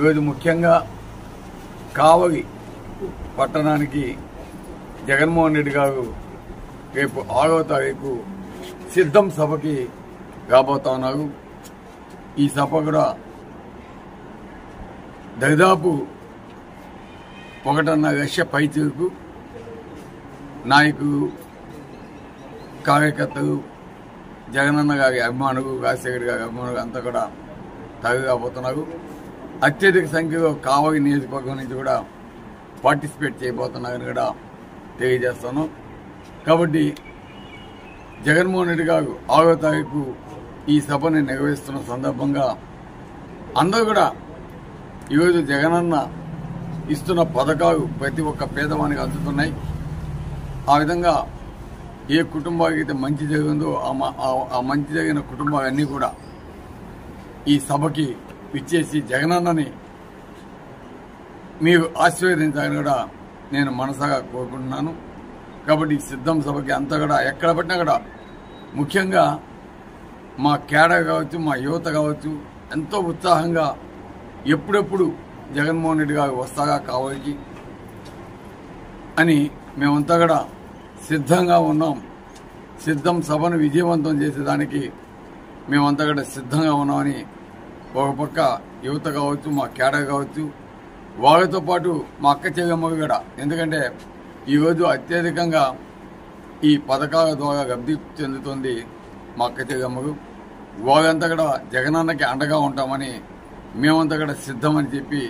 ఈరోజు ముఖ్యంగా కావలి పట్టణానికి జగన్మోహన్ రెడ్డి గారు రేపు 6వ తారీఖు సిద్ధం సభకి రాబోతా ఉన్నారు. ఈ సభ కూడా దాదాపు 1.5 లక్ష పైచీలకు నాయకులు, కార్యకర్తలు, జగనన్న గారి అభిమానులు, రాజశేఖర్ గారి అభిమానులు అంతా కూడా తరలి రాబోతున్నారు. అత్యధిక సంఖ్యలో కావలి నియోజకవర్గం నుంచి కూడా పార్టిసిపేట్ చేయబోతున్నారని కూడా తెలియజేస్తాను. కాబట్టి జగన్మోహన్ రెడ్డి గారు 6వ తారీఖు ఈ సభని నిర్వహిస్తున్న సందర్భంగా అందరూ కూడా ఈరోజు జగనన్న ఇస్తున్న పథకాలు ప్రతి ఒక్క పేదవానికి అందుతున్నాయి. ఆ విధంగా ఏ కుటుంబానికి అయితే మంచి జరిగిందో ఆ మంచి జరిగిన కుటుంబాలన్నీ కూడా ఈ సభకి ఇచ్చేసి జగనన్నని మీరు ఆశీర్వదించాలని కూడా నేను మనసాగా కోరుకుంటున్నాను. కాబట్టి ఈ సిద్ధం సభకి అంతా కూడా ఎక్కడ పట్టినా కూడా ముఖ్యంగా మా కేడర్ కావచ్చు, మా యువత కావచ్చు ఎంతో ఉత్సాహంగా ఎప్పుడెప్పుడు జగన్మోహన్ రెడ్డి గారు వస్తాగా కావాలి అని మేమంతా కూడా సిద్ధంగా ఉన్నాం. సిద్ధం సభను విజయవంతం చేసేదానికి మేమంతా కూడా సిద్ధంగా ఉన్నామని ఒక పక్క యువత కావచ్చు, మా కేడర్ కావచ్చు, వాళ్ళతో పాటు మా అక్క చెల్లెమ్మలు కూడా. ఎందుకంటే ఈరోజు అత్యధికంగా ఈ పథకాల ద్వారా లబ్ధి చెందుతుంది మా అక్క చెల్లెమ్మలు. వాళ్ళంతా కూడా జగనన్నకి అండగా ఉంటామని మేమంతా కూడా సిద్ధమని చెప్పి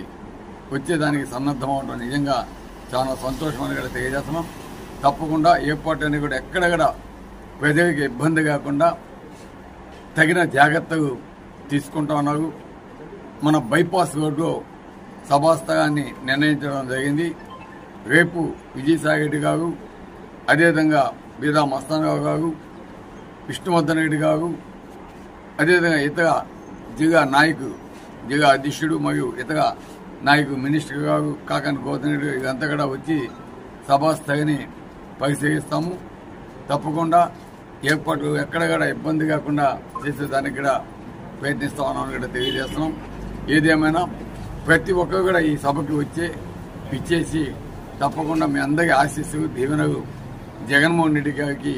వచ్చేదానికి సన్నద్ధం అవడం నిజంగా చాలా సంతోషమని కూడా తెలియజేస్తున్నాం. తప్పకుండా ఏ పార్టీ కూడా ఎక్కడెక్కడ ప్రజలకు ఇబ్బంది కాకుండా తగిన జాగ్రత్తలు తీసుకుంటా ఉన్నారు. మన బైపాస్ రోడ్లో సభాస్థలాన్ని నిర్ణయించడం జరిగింది. రేపు విజయసాయి రెడ్డి గారు, అదేవిధంగా బీదా మస్తానరావు గారు, విష్ణువర్ధన్ రెడ్డి గారు, అదేవిధంగా ఇతర జిల్లా నాయకులు, జిల్లా అధ్యక్షుడు మరియు ఇతర నాయకులు, మినిస్టర్ గారు, కాకాని గౌతమ్ రెడ్డి ఇదంతా కూడా వచ్చి సభాస్థలిని పరిశీలిస్తాము. తప్పకుండా ఏర్పాట్లు ఎక్కడ కూడా ఇబ్బంది కాకుండా చేసేదానికి కూడా ప్రయత్నిస్తామని కూడా తెలియజేస్తున్నాం. ఏదేమైనా ప్రతి ఒక్కరు కూడా ఈ సభకి ఇచ్చేసి తప్పకుండా మీ అందరికీ ఆశీస్సులు, దీవెనలు జగన్మోహన్ రెడ్డి గారికి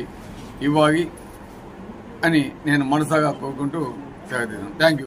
ఇవ్వాలి అని నేను మనసాగా కోరుకుంటూ సెలవు. Thank you.